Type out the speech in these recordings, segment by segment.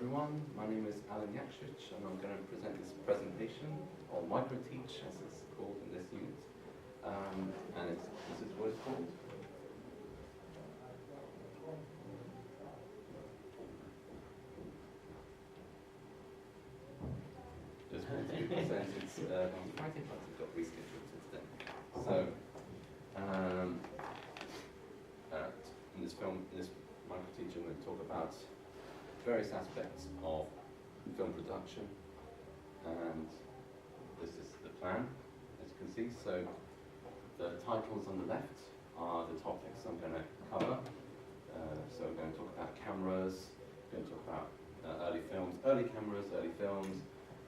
everyone, my name is Alan Yakshich and I'm going to present this presentation on microteach, as it's called in this unit. And this is what it's called. Just want to present it on Friday, but it got rescheduled since then. So, in this microteach, I'm going to talk about various aspects of film production, and this is the plan, as you can see. So the titles on the left are the topics I'm going to cover. So we're going to talk about cameras, we're going to talk about early films, early cameras, early films.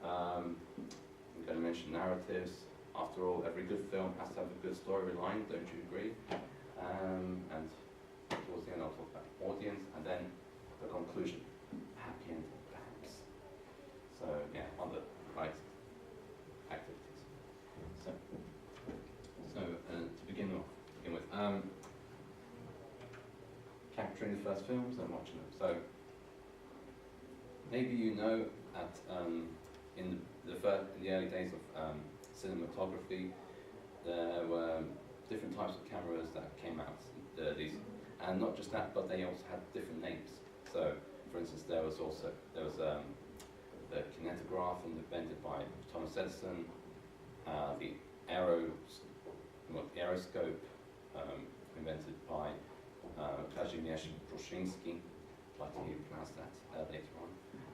I'm going to mention narratives. After all, every good film has to have a good storyline, don't you agree? And towards the end I'll talk about audience, and then the conclusion. Happy ending, perhaps. So yeah, on the right activities. So to begin with, capturing the first films and watching them. So maybe you know that in the early days of cinematography, there were different types of cameras that came out. And not just that, but they also had different names. So, for instance, there was the kinetograph invented by Thomas Edison, the aeroscope invented by Kazimierz Bruszyński, like to pronounce that later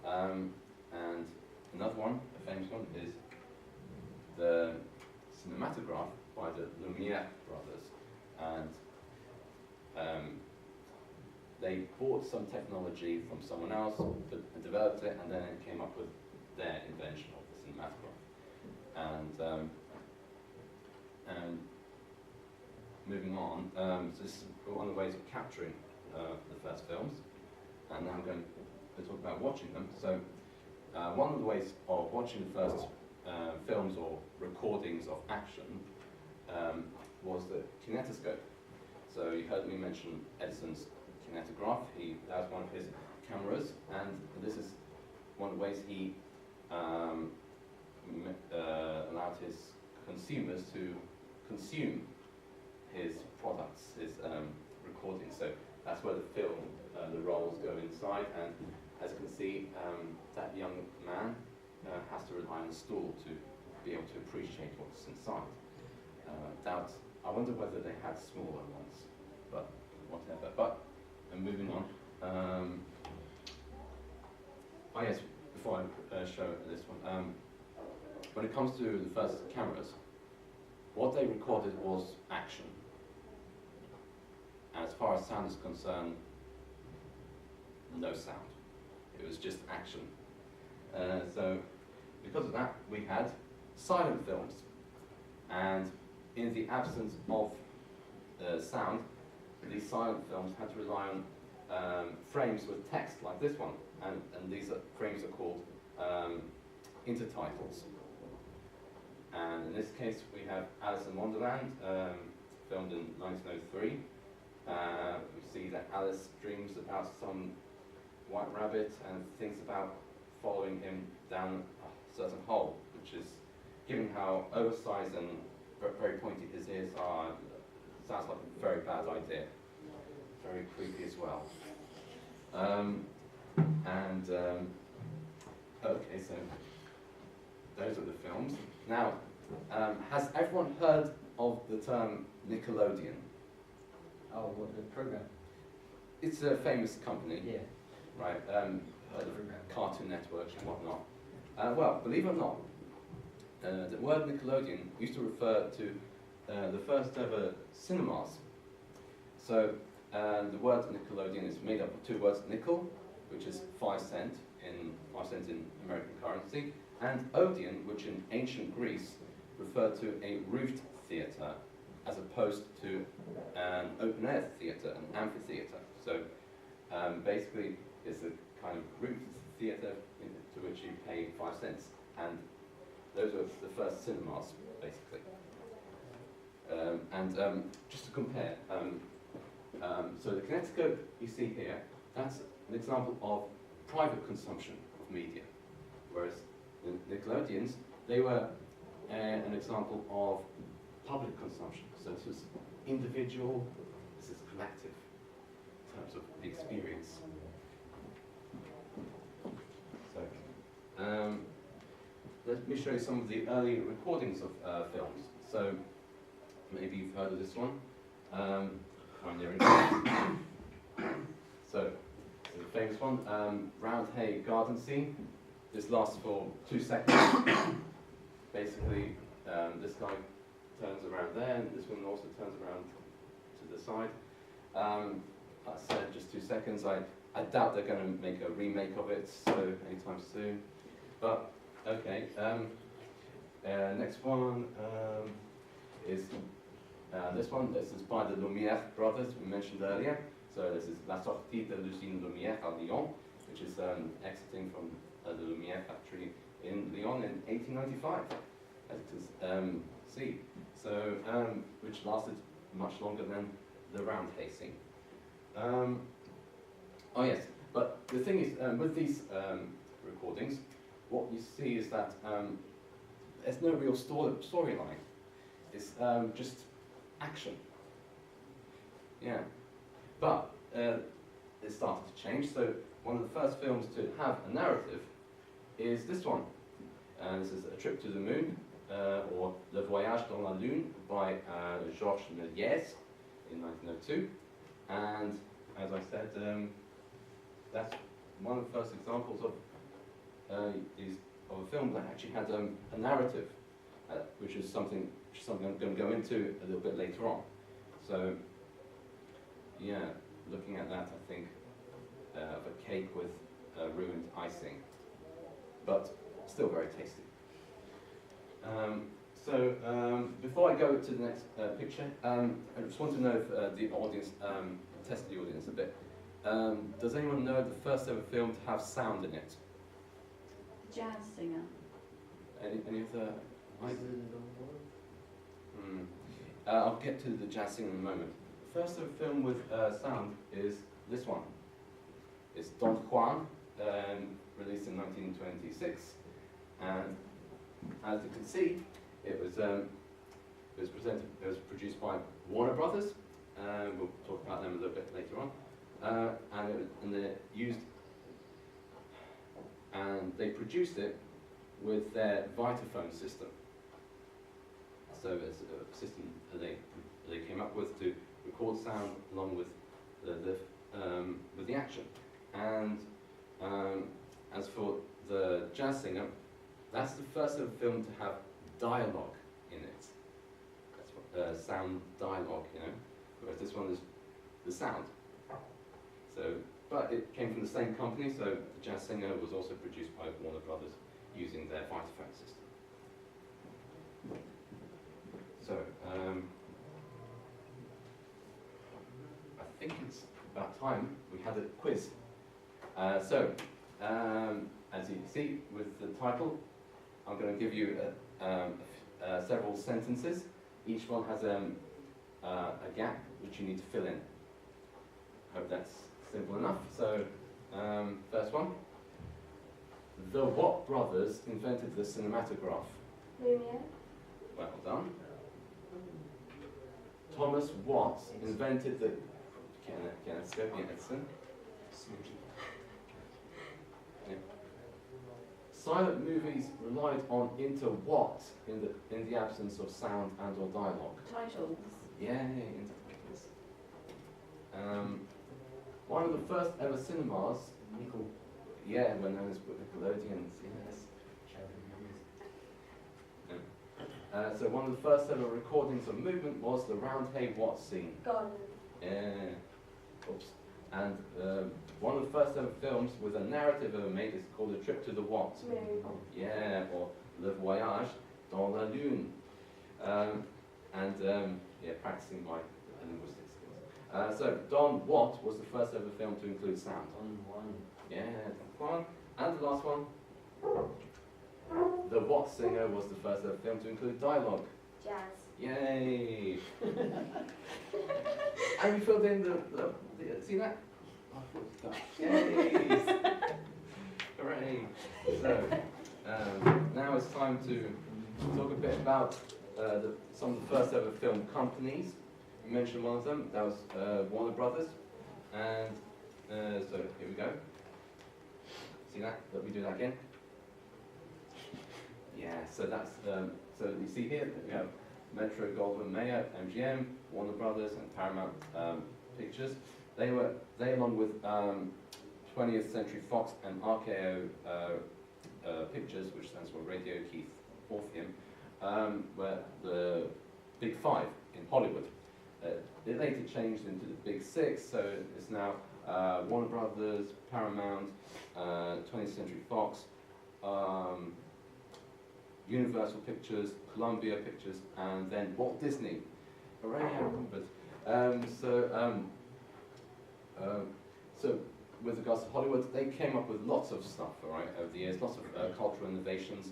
on. And another one, a famous one, is the cinematograph by the Lumiere brothers. And they bought some technology from someone else, developed it, and then it came up with their invention of the cinematograph. And moving on, so this is one of the ways of capturing the first films, and now I'm going to talk about watching them. So one of the ways of watching the first films or recordings of action was the kinetoscope. So you heard me mention Edison's kinetograph. That was one of his cameras, and this is one of the ways he allowed his consumers to consume his products, his recordings. So that's where the film, the rolls go inside, and as you can see, that young man has to rely on a stool to be able to appreciate what's inside. I wonder whether they had smaller ones, but whatever. But moving on. Oh yes, before I show this one, when it comes to the first cameras, what they recorded was action. And as far as sound is concerned, no sound. It was just action. So because of that, we had silent films. And in the absence of sound, these silent films had to rely on frames with text like this one, and these frames are called intertitles. And in this case, we have Alice in Wonderland, filmed in 1903. We see that Alice dreams about some white rabbit and thinks about following him down a certain hole, which is, given how oversized and very pointy his ears are, sounds like a very bad idea. Very creepy as well. Okay, so those are the films. Now, has everyone heard of the term Nickelodeon? Oh, what, the program? It's a famous company. Yeah. Right, heard of Cartoon Network and whatnot. Well, believe it or not, the word Nickelodeon used to refer to the first ever cinemas. So the word Nickelodeon is made up of two words: nickel, which is 5 cents in American currency, and Odeon, which in ancient Greece referred to a roofed theatre, as opposed to an open-air theatre, an amphitheatre. So basically, it's a kind of roofed theatre to which you pay 5 cents, and those were the first cinemas, basically. Just to compare, so the kinetoscope you see here, that's an example of private consumption of media, whereas the Nickelodeons, they were an example of public consumption. So this was individual, this is collective in terms of the experience. So, let me show you some of the early recordings of films. So, maybe you've heard of this one. When they're in So, the famous one, Round Hay Garden Scene. This lasts for 2 seconds. Basically, this guy turns around there, and this one also turns around to the side. I said just 2 seconds. I doubt they're going to make a remake of it so anytime soon. But okay. Next one is this one. This is by the Lumière brothers we mentioned earlier. So this is La sortie de l'usine Lumière à Lyon, which is exiting from the Lumière factory in Lyon in 1895, as you can see. So which lasted much longer than the Round Hay scene. Oh yes, but the thing is, with these recordings, what you see is that there's no real storyline. It's just action. Yeah, but it started to change. So one of the first films to have a narrative is this one. And this is A Trip to the Moon, or Le Voyage dans la Lune by Georges Méliès in 1902. And as I said, that's one of the first examples of a film that actually had a narrative, which is something I'm going to go into a little bit later on. So, yeah, looking at that, I think of a cake with ruined icing, but still very tasty. Before I go to the next picture, I just want to know if the audience, test the audience a bit. Does anyone know the first ever film to have sound in it? Jazz singer. Any of the... I'll get to the jazz singer in a moment. The first ever film with sound is this one. It's Don Juan, released in 1926, and as you can see, it was produced by Warner Brothers. We'll talk about them a little bit later on. And they produced it with their Vitaphone system. So it's a system that they came up with to record sound along with the action. And as for the jazz singer, that's the first ever film to have dialogue in it. That's what, sound dialogue, you know. Whereas this one is the sound. So, but it came from the same company, so the jazz singer was also produced by Warner Brothers using their Vitaphone system. So, I think it's about time we had a quiz. As you can see with the title, I'm going to give you several sentences. Each one has a gap which you need to fill in. Hope that's simple enough. So, first one. The Watt brothers invented the cinematograph. Lumiere. Well done. Thomas Watt invented the kinetoscope. Edison. Yeah. Silent movies relied on inter-what in the absence of sound and or dialogue. Titles. Yeah, intertitles. One of the first ever cinemas. Yeah, when known as Nickelodeons. Yes. So one of the first ever recordings of movement was the Round Hay Watt scene. Garden. Yeah. Oops. And one of the first ever films with a narrative ever made is called A Trip to the What? Moon. Yeah, or Le Voyage dans la Lune. Yeah, practicing my linguistic skills. So Don Watt was the first ever film to include sound. Don Juan. Yeah, Don Juan. And the last one. The Watt singer was the first ever film to include dialogue. Jazz. Yay! And you filled in the see that? Yay! Hooray! So, now it's time to talk a bit about some of the first ever film companies. You mentioned one of them, that was Warner Brothers. And so here we go. See that? Let me do that again. Yeah, so that's, so you see here, we have Metro Goldwyn Mayer, MGM, Warner Brothers, and Paramount Pictures. They along with 20th Century Fox and RKO Pictures, which stands for Radio Keith Orpheum, were the Big Five in Hollywood. It later changed into the Big Six, so it's now Warner Brothers, Paramount, 20th Century Fox, Universal Pictures, Columbia Pictures, and then Walt Disney. Hooray, I remembered. So with regards to Hollywood, they came up with lots of stuff, all right, over the years, lots of cultural innovations,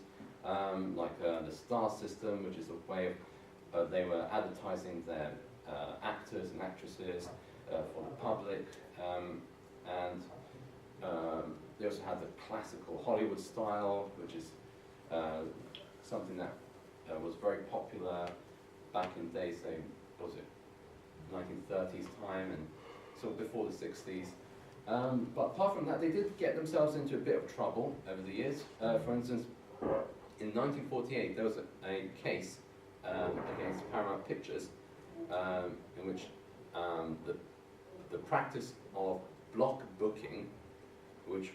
like the star system, which is a way of, they were advertising their actors and actresses for the public, and they also had the classical Hollywood style, which is something that was very popular back in days, say, what was it, 1930s time and sort of before the 60s. But apart from that, they did get themselves into a bit of trouble over the years. For instance, in 1948, there was a case against Paramount Pictures in which the practice of block booking, which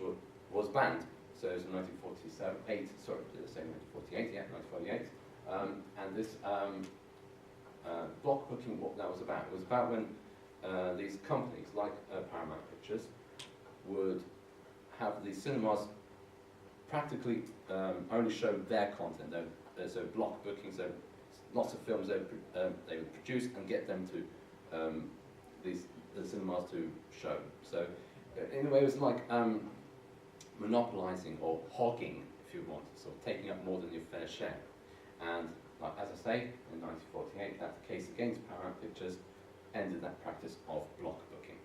was banned. So it was in 1948, sorry, did I say 1948? Yeah, 1948. And this block booking, what that was about? It was about when these companies, like Paramount Pictures, would have the cinemas practically only show their content. So block booking, so lots of films they would produce and get them to the cinemas to show. So in a way, it was like monopolizing or hogging, if you want, sort of taking up more than your fair share. And like, as I say, in 1948, that case against Paramount Pictures ended that practice of block booking.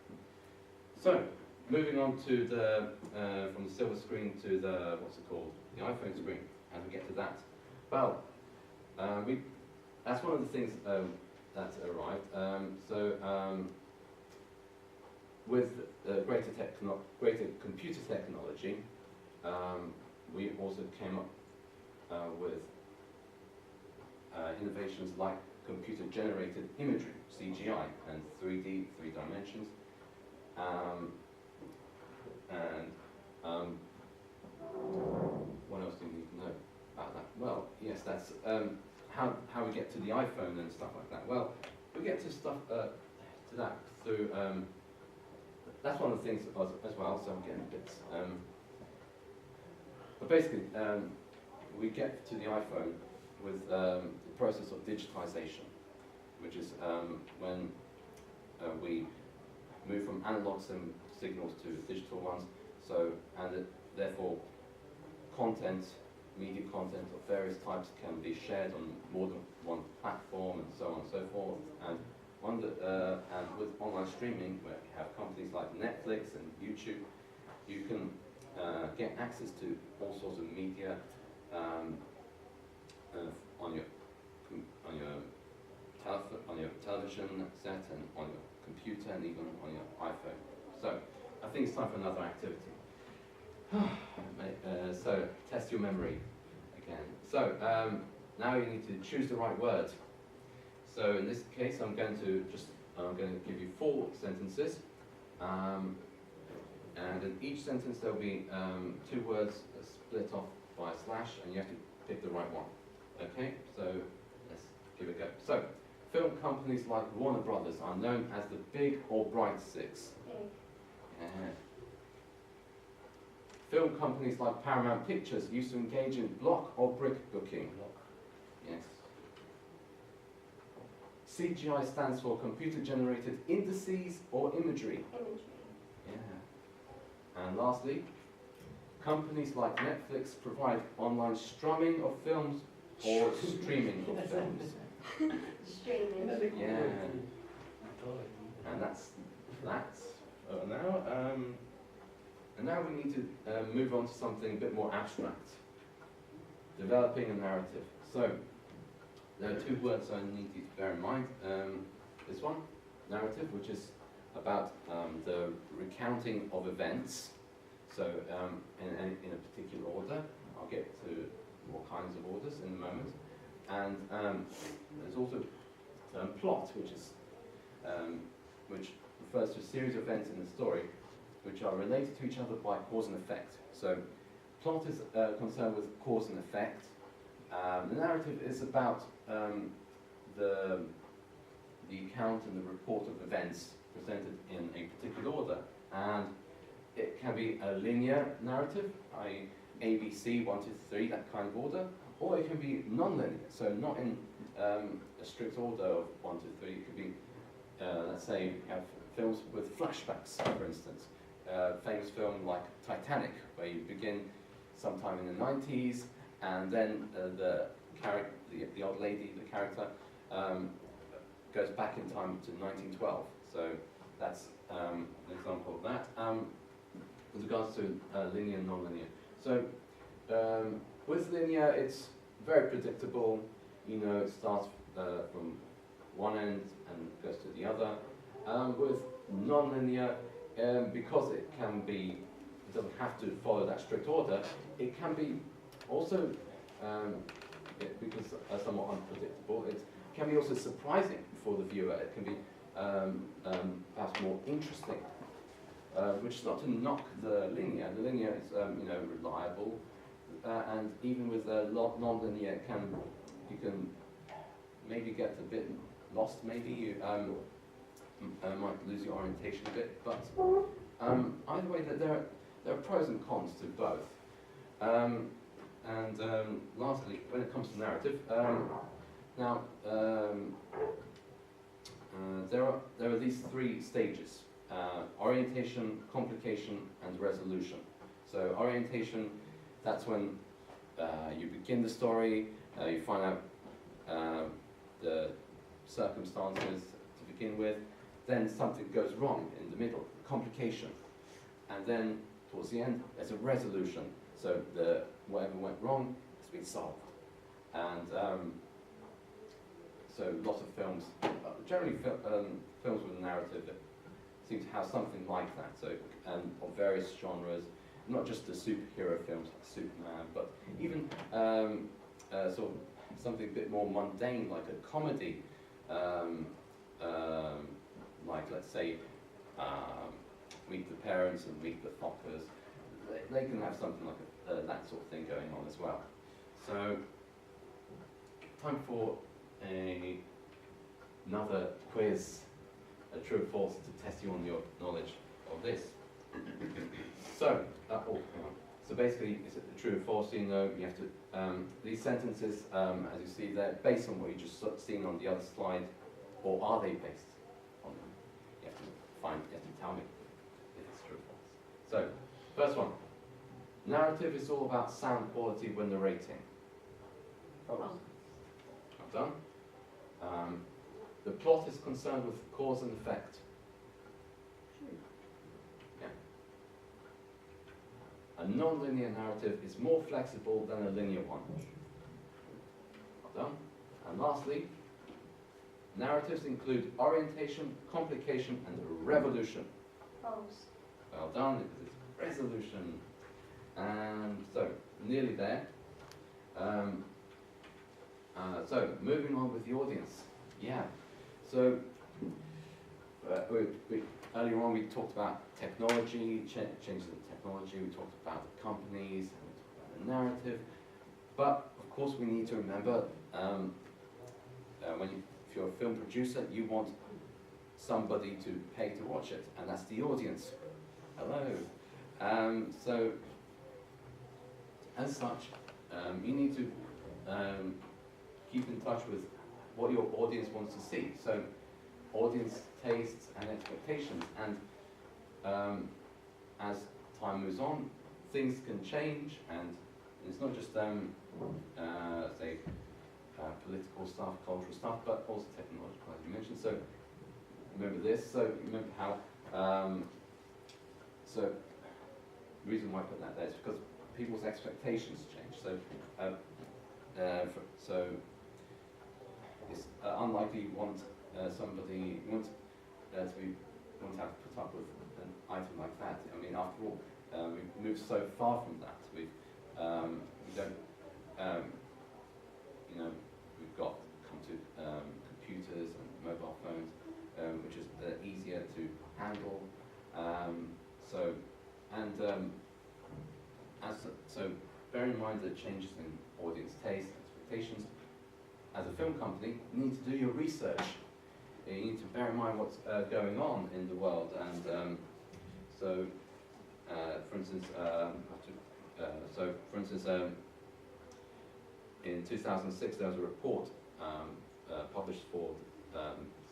So, moving on to the, from the silver screen to the, what's it called, the iPhone screen, how do we get to that? Well, that's one of the things that arrived. With greater computer technology, we also came up with innovations like computer-generated imagery, CGI, and 3D, 3 dimensions. What else do you need to know about that? Well, yes, that's how we get to the iPhone and stuff like that. Well, we get to stuff to that through. That's one of the things as well. So I'm getting a bit. But basically, we get to the iPhone with the process of digitization, which is when we move from analog signals to digital ones. So, and therefore, media content of various types can be shared on more than one platform, and so on and so forth. And and with online streaming, where you have companies like Netflix and YouTube, you can get access to all sorts of media on your television set and on your computer and even on your iPhone. So I think it's time for another activity. So test your memory again. So now you need to choose the right word. So in this case, I'm going to give you 4 sentences, and in each sentence there'll be 2 words split off by a slash, and you have to pick the right one. Okay, so let's give it a go. So, film companies like Warner Brothers are known as the Big or Bright Six. Big. Film companies like Paramount Pictures used to engage in block or brick booking. Yes. CGI stands for computer-generated indices or imagery. Imagery. Yeah. And lastly, companies like Netflix provide online strumming of films or streaming of films. Streaming. Yeah. And that's now. And now we need to move on to something a bit more abstract, developing a narrative. So there are two words I need you to bear in mind. This one, narrative, which is about the recounting of events. So in a particular order. I'll get to what kinds of orders in a moment. And there's also plot, which refers to a series of events in the story which are related to each other by cause and effect. So plot is concerned with cause and effect. The narrative is about the account and the report of events presented in a particular order. And it can be a linear narrative, i.e. A, B, C, 1, 2, 3, that kind of order, or it can be non-linear, so not in a strict order of 1, 2, 3. It could be, let's say, you have films with flashbacks, for instance. Famous film like Titanic, where you begin sometime in the 90s, and then the old lady, the character, goes back in time to 1912. So that's an example of that. With regards to linear and non-linear. So with linear, it's very predictable. You know, it starts from one end and goes to the other. With non-linear, because it doesn't have to follow that strict order, it can be also, because somewhat unpredictable, it can be also surprising for the viewer. It can be perhaps more interesting. Which is not to knock the linear. The linear is, reliable, and even with the non-linear, you can maybe get a bit lost. Maybe you might lose your orientation a bit. But either way, there are pros and cons to both. Lastly, when it comes to narrative, there are these three stages. Orientation, complication, and resolution. So orientation, that's when you begin the story, you find out the circumstances to begin with, then something goes wrong in the middle, complication, and then towards the end there's a resolution. So whatever went wrong has been solved. And so lots of films, generally films with a narrative that seem to have something like that. So of various genres, not just the superhero films like Superman, but even sort of something a bit more mundane, like a comedy, like let's say Meet the Parents and Meet the Fockers. They can have something like that sort of thing going on as well. So time for another quiz, a true or false, to test you on your knowledge of this. So, so basically, is it true or false? You know, you have to, these sentences, as you see, they're based on what you just seen on the other slide, or are they based on them? You have to tell me if it's true or false. So, first one. Narrative is all about sound quality when narrating. False. Well done. The plot is concerned with cause and effect. True. Yeah. A non-linear narrative is more flexible than a linear one. Well done. And lastly, narratives include orientation, complication, and revolution. False. Well done, because it's resolution. And so, nearly there. So, moving on with the audience. Yeah. So, earlier on we talked about technology, changes in technology, we talked about the companies, and we talked about the narrative. But, of course, we need to remember, if you're a film producer, you want somebody to pay to watch it, and that's the audience. Hello. So, as such, you need to keep in touch with what your audience wants to see. So, audience tastes and expectations, and as time moves on, things can change, and it's not just say political stuff, cultural stuff, but also technological, as you mentioned. So, remember this. So, remember how. So, the reason why I put that there is because people's expectations change. So, so it's unlikely you want somebody you want to have to put up with an item like that. I mean, after all, we've moved so far from that. We don't, you know, we've come to computers and mobile phones, which is easier to handle. So bear in mind the changes in audience taste, expectations. As a film company, you need to do your research. You need to bear in mind what's going on in the world, and for instance, in 2006 there was a report published through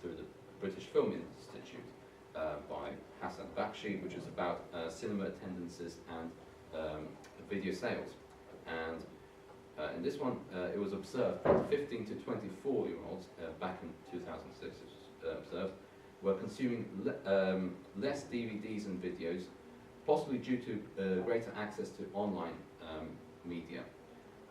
the British Film Institute by Hassan Bakshi, which is about cinema attendances and video sales. And in this one, it was observed that 15 to 24-year-olds back in 2006, it was observed, were consuming less DVDs and videos, possibly due to greater access to online media.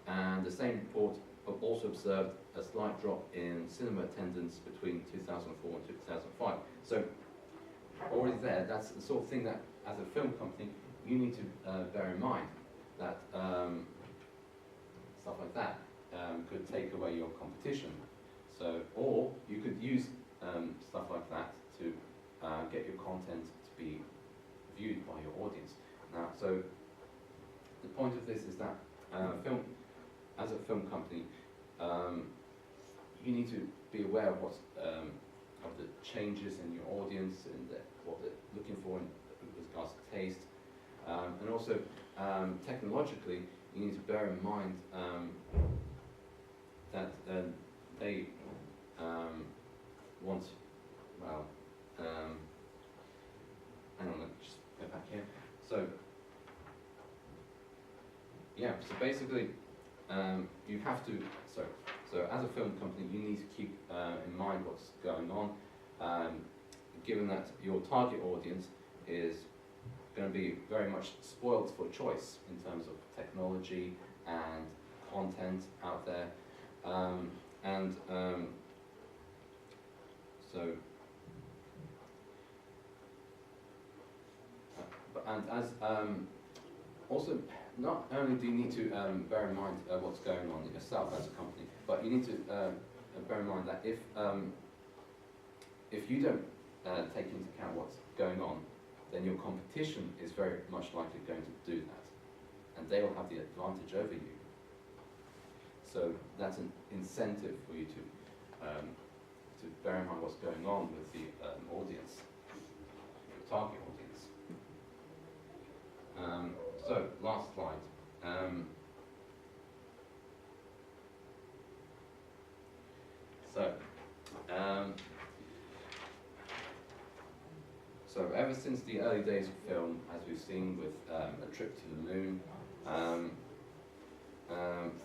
And the same report also observed a slight drop in cinema attendance between 2004 and 2005. So already there, that's the sort of thing that, as a film company, you need to bear in mind that stuff like that could take away your competition. So, or you could use stuff like that to get your content to be viewed by your audience. Now, so the point of this is that as a film company, you need to be aware of what's of the changes in your audience and what they're looking for in regards to taste, and also technologically, you need to bear in mind that they want, well, hang on, let's just go back here. So, yeah, so basically, you have to, so as a film company, you need to keep in mind what's going on, given that your target audience is going to be very much spoiled for choice in terms of technology and content out there, also, not only do you need to bear in mind what's going on yourself as a company, but you need to bear in mind that if you don't take into account what's going on, then your competition is very much likely going to do that, and they will have the advantage over you. So that's an incentive for you to bear in mind what's going on with the audience, your target audience. So, last slide. So ever since the early days of film, as we've seen with A Trip to the Moon,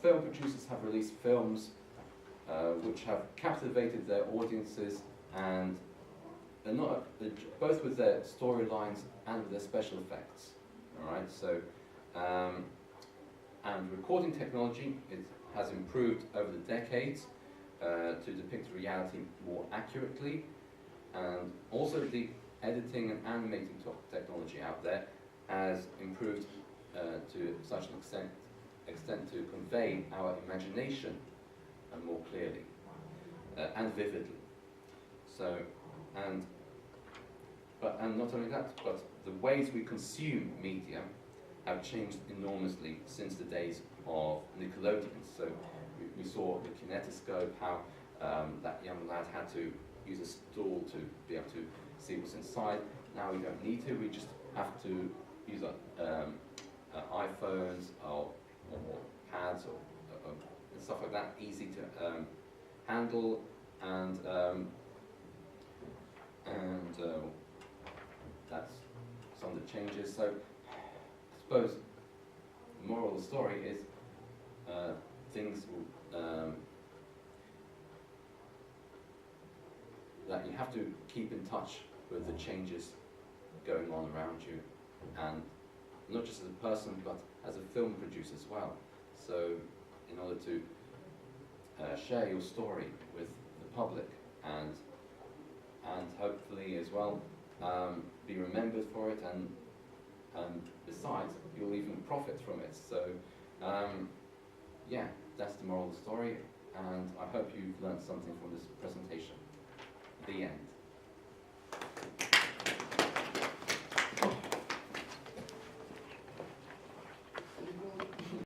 film producers have released films which have captivated their audiences and not both with their storylines and with their special effects. All right, so and recording technology has improved over the decades to depict reality more accurately, and also the editing and animating technology out there has improved to such an extent to convey our imagination more clearly and vividly. So, and not only that, but the ways we consume media have changed enormously since the days of Nickelodeon. So we saw the kinetoscope, how that young lad had to use a stool to be able to see what's inside. Now we don't need to, we just have to use iPhones or pads or stuff like that, easy to handle, and that's some of the changes. So I suppose the moral of the story is things will, that you have to keep in touch with the changes going on around you, and not just as a person, but as a film producer as well. So, in order to share your story with the public and hopefully as well be remembered for it, and besides, you'll even profit from it. So, yeah, that's the moral of the story, and I hope you've learned something from this presentation. The end.